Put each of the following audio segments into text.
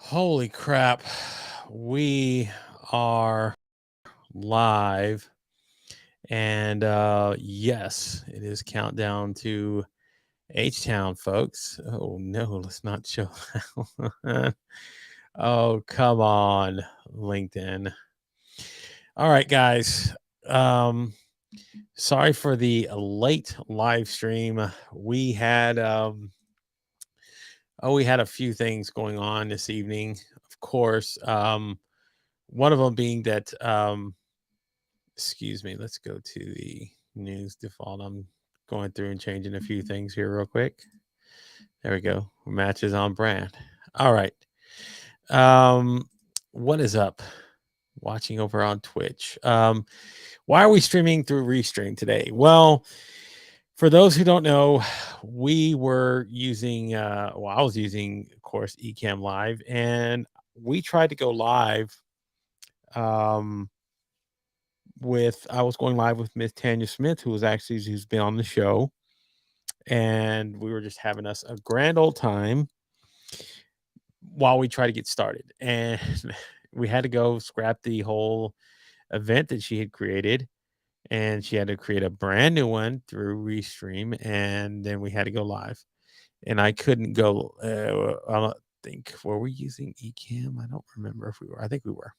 Holy crap. We are live. And yes, it is countdown to H Town, folks. Oh no, let's not show that. Oh, come on, LinkedIn. All right, guys. Um, sorry for the late live stream. We had a few things going on this evening, of course. One of them being that excuse me, let's go to the news default. I'm going through and changing a few things here real quick. There we go. Matches on brand. All right. What is up? Watching over on Twitch. Why are we streaming through Restream today? Well, for those who don't know, we were using I was using, of course, Ecamm Live, and we tried to go live um I was going live with Miss Tanya Smith, who's been on the show, and we were just having us a grand old time while we try to get started. And we had to go scrap the whole event that she had created, and she had to create a brand new one through Restream, and then we had to go live. And I couldn't go. I don't think were we using Ecamm? I don't remember if we were. I think we were.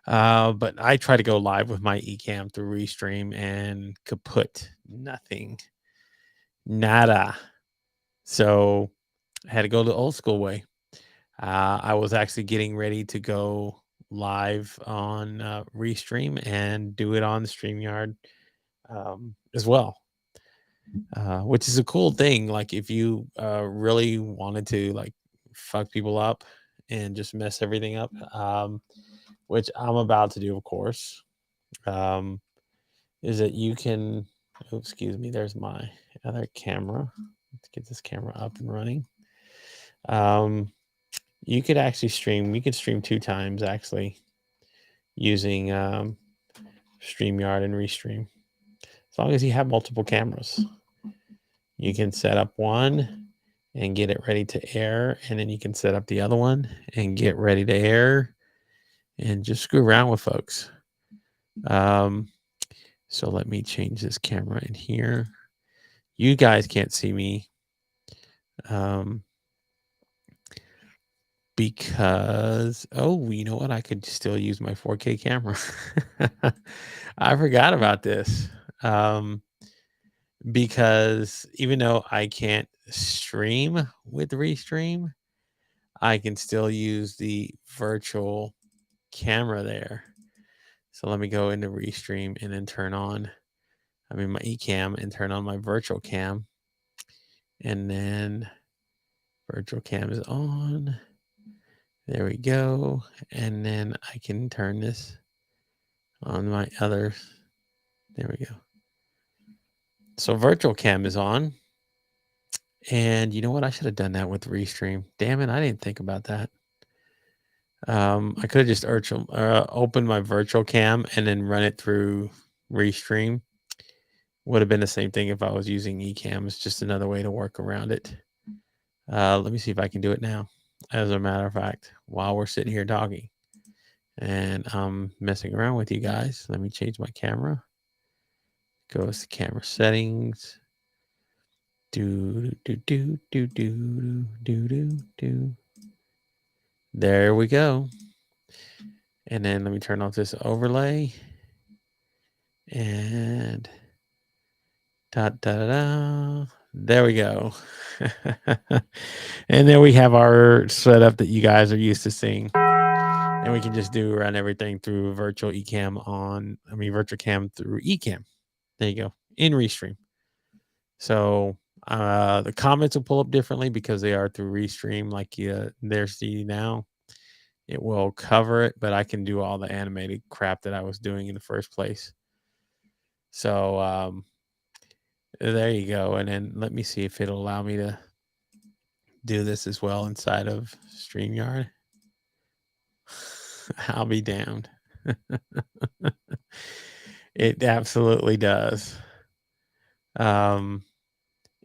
But I try to go live with my Ecamm through Restream and kaput, nothing, nada. So I had to go the old school way. I was actually getting ready to go live on Restream and do it on the StreamYard as well, which is a cool thing. Like if you really wanted to like fuck people up and just mess everything up, which I'm about to do, of course. Is that you can, oh, excuse me, there's my other camera. Let's get this camera up and running. You could actually stream, we could stream 2 times actually using StreamYard and Restream. As long as you have multiple cameras, you can set up one and get it ready to air, and then you can set up the other one and get ready to air and just screw around with folks. So let me change this camera in here. You guys can't see me because, oh, you know what? I could still use my 4K camera. I forgot about this. Because even though I can't stream with Restream, I can still use the virtual camera there. So let me go into Restream and then my Ecamm and turn on my virtual cam. And then virtual cam is on. There we go. And then I can turn this on my other. There we go. So virtual cam is on. And you know what? I should have done that with Restream. Damn it, I didn't think about that. I could have just opened my virtual cam and then run it through Restream. Would have been the same thing if I was using Ecamm. It's just another way to work around it. Let me see if I can do it now. As a matter of fact, while we're sitting here talking and I'm messing around with you guys, let me change my camera. Goes to camera settings. Do. There we go. And then let me turn off this overlay. And there we go. And then we have our setup that you guys are used to seeing. And we can just run everything through virtual cam through Ecamm. There you go. In Restream. So the comments will pull up differently because they are through Restream, like there's the now. It will cover it, but I can do all the animated crap that I was doing in the first place. So there you go. And then let me see if it'll allow me to do this as well inside of StreamYard. I'll be damned. It absolutely does.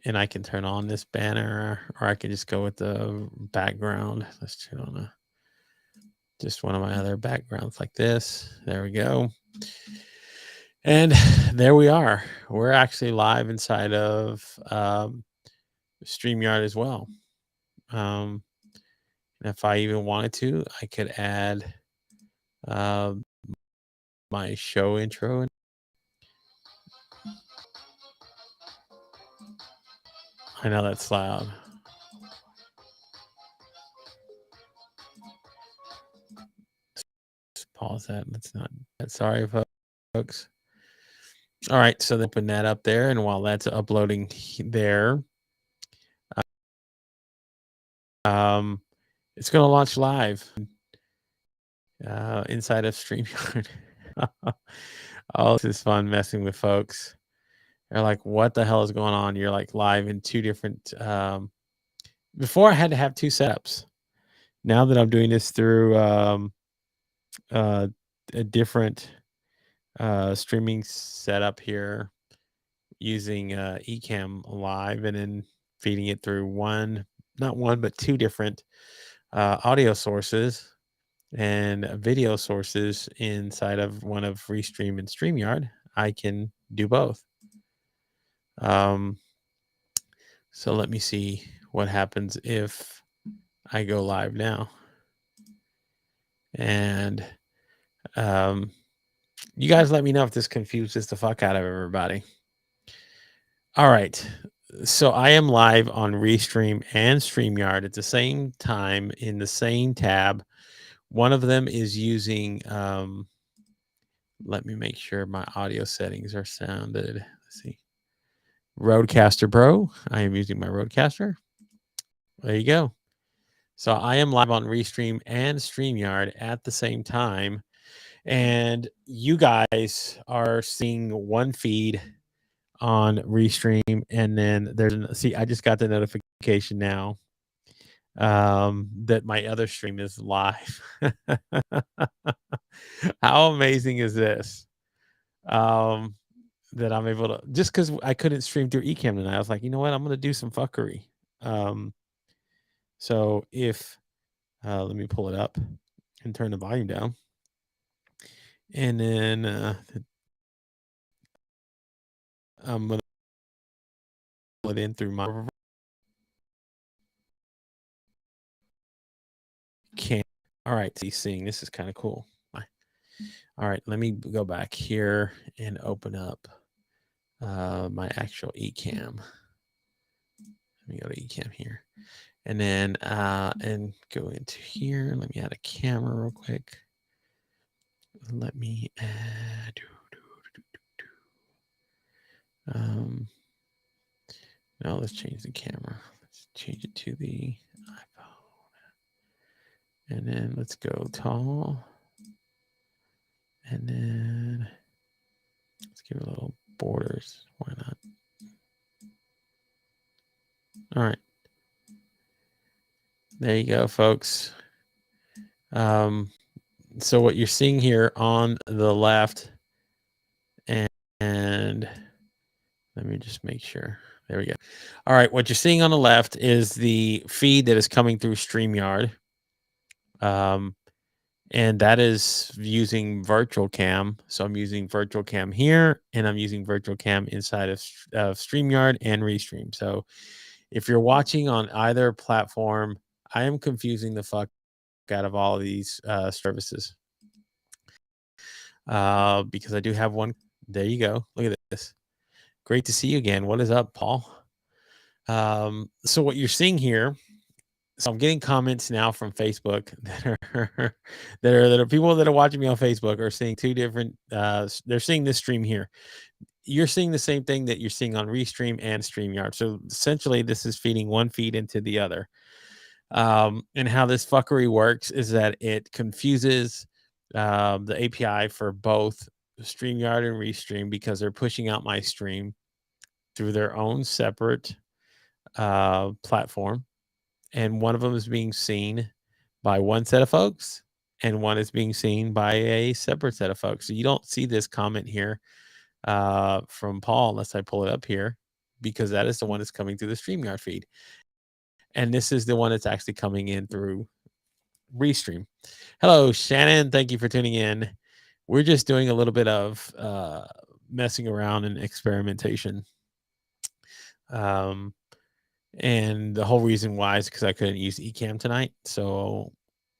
and I can turn on this banner, or I can just go with the background. Let's turn on just one of my other backgrounds like this. There we go. And there we are. We're actually live inside of StreamYard as well. And if I even wanted to, I could add my show intro. I know that's loud. Just pause that. Let's not. Sorry, folks. All right, so they open that up there, and while that's uploading there, it's going to launch live inside of StreamYard. Oh, this is fun messing with folks. They're like, "What the hell is going on?" You're like live in two different. Before I had to have two setups. Now that I'm doing this through a different streaming setup here, using Ecamm Live, and then feeding it through not one, but two different audio sources and video sources inside of one of Restream and StreamYard, I can do both. So let me see what happens if I go live now. And you guys let me know if this confuses the fuck out of everybody. All right. So I am live on Restream and StreamYard at the same time in the same tab. One of them is using, let me make sure my audio settings are sounded. Let's see. Rodecaster Pro. I am using my Rodecaster. There you go. So I am live on Restream and StreamYard at the same time. And you guys are seeing one feed on Restream, and then I just got the notification now that my other stream is live. How amazing is this? That I'm able to, just because I couldn't stream through Ecamm tonight, I was like, you know what, I'm gonna do some fuckery. So if let me pull it up and turn the volume down, and then I'm gonna pull it in through my cam. All right, seeing this is kind of cool. All right, let me go back here and open up my actual Ecamm. Let me go to Ecamm here, and then and go into here. Let me add a camera real quick. Let me add. Now let's change the camera. Let's change it to the iPhone, and then let's go tall, and then let's give it a little borders. Why not? All right. There you go, folks. So what you're seeing here on the left, and let me just make sure. There we go. All right, what you're seeing on the left is the feed that is coming through StreamYard. And that is using virtual cam. So I'm using virtual cam here, and I'm using virtual cam inside of StreamYard and Restream. So if you're watching on either platform, I am confusing the fuck out of all of these services because I do have one. There you go. Look at this. Great to see you again. What is up, Paul? So what you're seeing here, so I'm getting comments now from Facebook that are people that are watching me on Facebook are seeing two different. They're seeing this stream here. You're seeing the same thing that you're seeing on Restream and StreamYard. So essentially, this is feeding one feed into the other. And how this fuckery works is that it confuses the API for both StreamYard and Restream because they're pushing out my stream through their own separate platform. And one of them is being seen by one set of folks, and one is being seen by a separate set of folks. So you don't see this comment here from Paul unless I pull it up here. because that is the one that's coming through the StreamYard feed. And this is the one that's actually coming in through Restream. Hello, Shannon. Thank you for tuning in. We're just doing a little bit of messing around and experimentation. And the whole reason why is because I couldn't use Ecamm tonight. So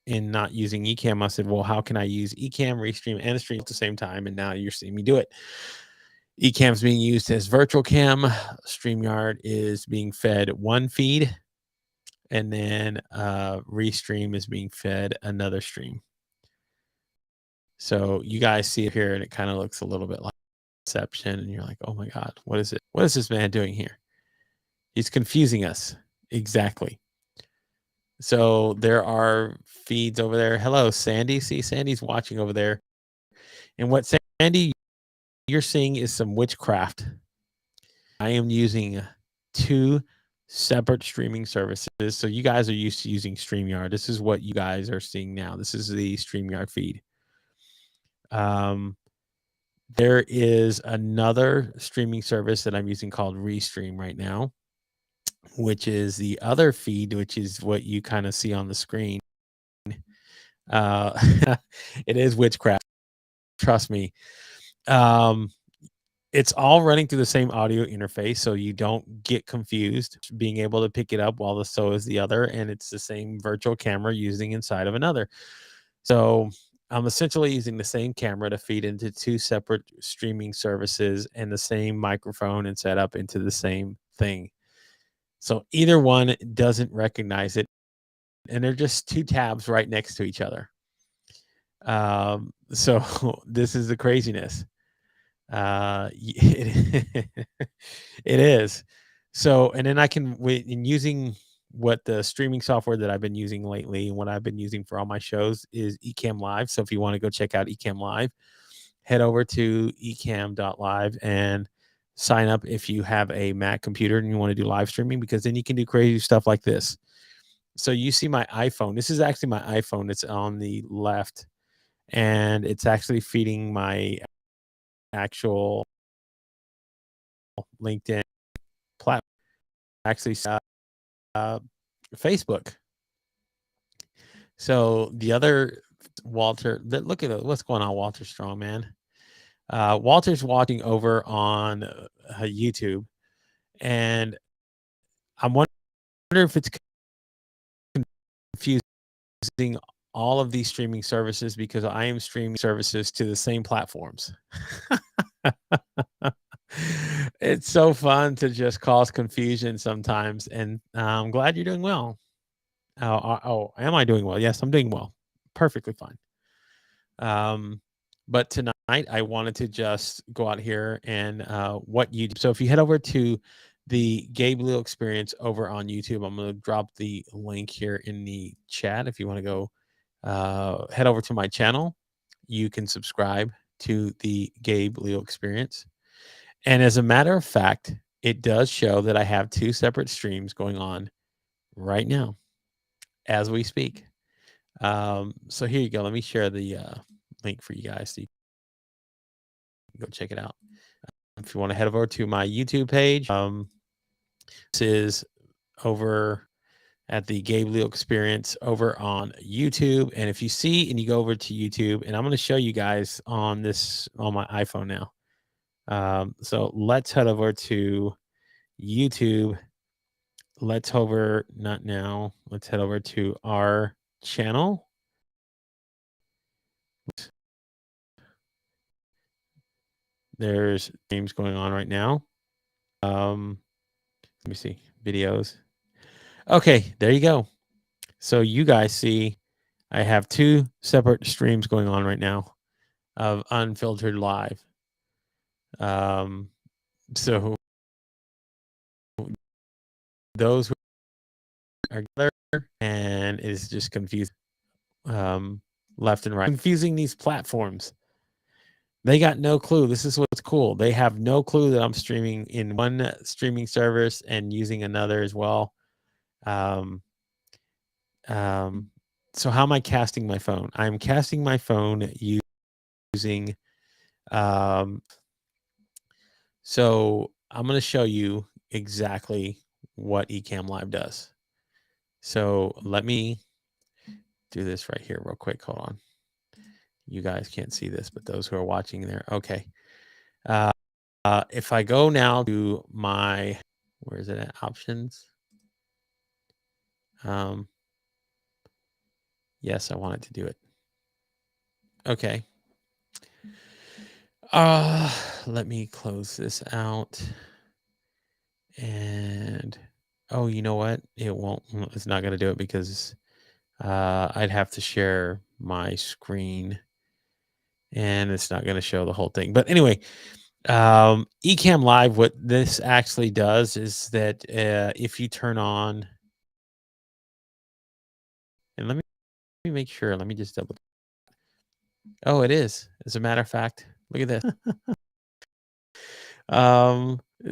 in not using Ecamm, I said, well, how can I use Ecamm, Restream, and Stream at the same time? And now you're seeing me do it. Ecamm's being used as virtual cam. StreamYard is being fed one feed. And then Restream is being fed another stream. So you guys see it here, and it kind of looks a little bit like Inception. And you're like, oh my God, what is it? What is this man doing here? He's confusing us. Exactly. So there are feeds over there. Hello, Sandy. See, Sandy's watching over there. And what Sandy you're seeing is some witchcraft. I am using 2 separate streaming services. So you guys are used to using StreamYard. This is what you guys are seeing now. This is the StreamYard feed. There is another streaming service that I'm using called Restream right now, which is the other feed, which is what you kind of see on the screen. It is witchcraft. Trust me. It's all running through the same audio interface, so you don't get confused being able to pick it up while so is the other, and it's the same virtual camera using inside of another. So I'm essentially using the same camera to feed into 2 separate streaming services and the same microphone and setup into the same thing. So either one doesn't recognize it, and they're just 2 tabs right next to each other. So this is the craziness. It is. So, and then I can, in using what the streaming software that I've been using lately, and what I've been using for all my shows is Ecamm Live. So if you want to go check out Ecamm Live, head over to ecamm.live and sign up if you have a Mac computer and you want to do live streaming, because then you can do crazy stuff like this. So you see my iPhone. This is actually my iPhone. It's on the left, and it's actually feeding my actual LinkedIn platform, actually Facebook. So the other Walter, look at what's going on, Walter Strong, man. Walter's watching over on YouTube, and I'm wondering if it's confusing all of these streaming services, because I am streaming services to the same platforms. It's so fun to just cause confusion sometimes, and I'm glad you're doing well. Am I doing well? Yes, I'm doing well. Perfectly fine. But tonight I wanted to just go out here and what you do. So if you head over to the Gabe Leal experience over on YouTube, I'm going to drop the link here in the chat. If you want to go head over to my channel, you can subscribe to the Gabe Leal experience. And as a matter of fact, it does show that I have 2 separate streams going on right now as we speak. So here you go. Let me share the link for you guys so you can go check it out. If you want to head over to my YouTube page, this is over at the Gabe Leal experience over on YouTube. And if you see and you go over to YouTube, and I'm going to show you guys on my iPhone now. So let's head over to YouTube. Let's head over to our channel. There's games going on right now. Let me see videos. Okay, there you go. So you guys see I have 2 separate streams going on right now of Unfiltered Live. So those who are together, and it is just confusing left and right. Confusing these platforms. They got no clue. This is what's cool. They have no clue that I'm streaming in one streaming service and using another as well. So how am I casting my phone? I'm casting my phone using, so I'm going to show you exactly what Ecamm Live does. So let me do this right here real quick. Hold on. You guys can't see this, but those who are watching there. Okay. If I go now to my, where is it at? Options. Yes, I wanted to do it. Okay. Let me close this out. And oh, you know what? It won't. It's not going to do it because I'd have to share my screen, and it's not going to show the whole thing. But anyway, Ecamm Live, what this actually does is that if you turn on, and let me make sure. Let me just double. Oh, it is. As a matter of fact, look at this.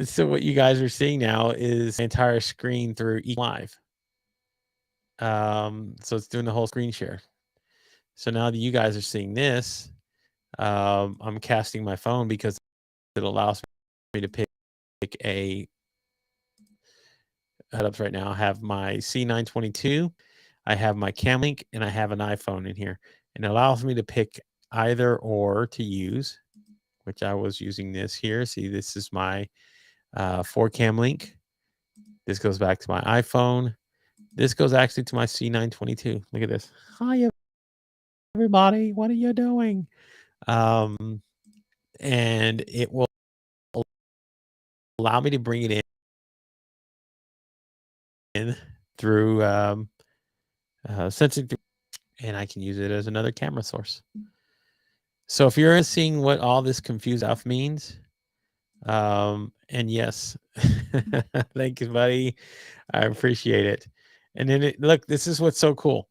So what you guys are seeing now is the entire screen through Ecamm Live. So it's doing the whole screen share. So now that you guys are seeing this, I'm casting my phone because it allows me to pick a setups right now. I have my C922, I have my Camlink, and I have an iPhone in here. And it allows me to pick either or to use, which I was using this here. See, this is my 4 Camlink. This goes back to my iPhone. This goes actually to my C922. Look at this. Hi, everybody. What are you doing? And it will allow me to bring it in through sensing, and I can use it as another camera source. So if you're seeing what all this confused stuff means, and yes, thank you, buddy. I appreciate it. And then look, this is what's so cool.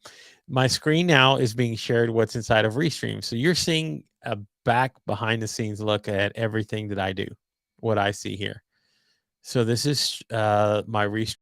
My screen now is being shared what's inside of Restream. So you're seeing a back behind the scenes look at everything that I do, what I see here. So this is my Restream.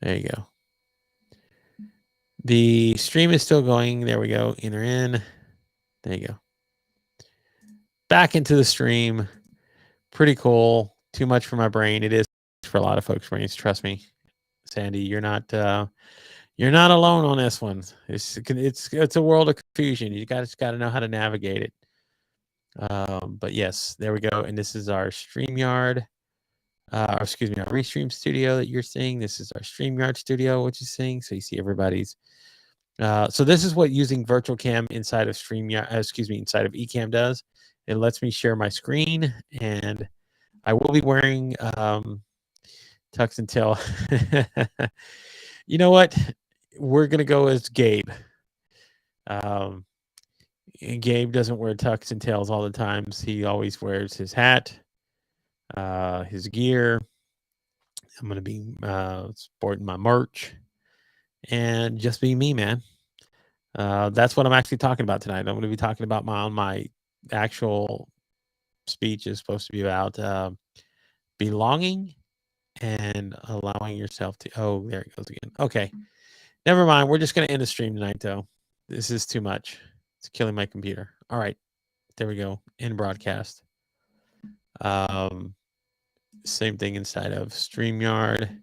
There you go. The stream is still going. There we go. Enter in. There you go. Back into the stream. Pretty cool. Too much for my brain. It is for a lot of folks' brains. Trust me, Sandy. You're not alone on this one. It's a world of confusion. You guys got to know how to navigate it. But yes, there we go. And this is our StreamYard. Or excuse me, our Restream studio that you're seeing. This is our StreamYard studio, which is seeing. So you see everybody's. So this is what using virtual cam inside of StreamYard, inside of Ecamm does. It lets me share my screen, and I will be wearing tux and tail. You know what? We're gonna go as Gabe. And Gabe doesn't wear tux and tails all the times. He always wears his hat, his gear. I'm gonna be sporting my merch and just be me, man. That's what I'm actually talking about tonight. I'm going to be talking about my actual speech is supposed to be about belonging and allowing yourself to. Oh, there it goes again. Okay, never mind. We're just going to end the stream tonight, though. This is too much. It's killing my computer. All right, there we go. End broadcast. Same thing inside of StreamYard.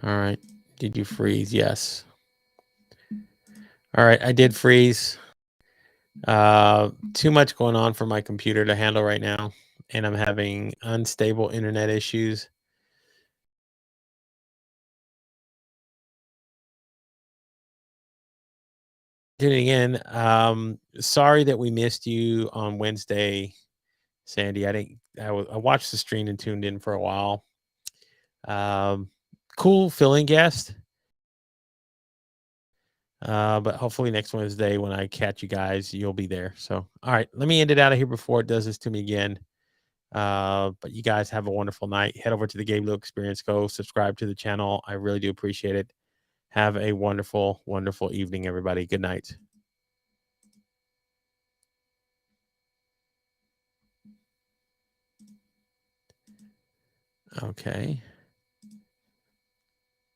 All right. Did you freeze? Yes. All right. I did freeze. Too much going on for my computer to handle right now, and I'm having unstable internet issues. Tuning in. Sorry that we missed you on Wednesday, Sandy. I didn't. I watched the stream and tuned in for a while. Um, cool filling guest. But hopefully next Wednesday when I catch you guys, you'll be there. So, all right, let me end it out of here before it does this to me again. But you guys have a wonderful night. Head over to the Gabe Leal Experience. Go subscribe to the channel. I really do appreciate it. Have a wonderful, wonderful evening, everybody. Good night. Okay.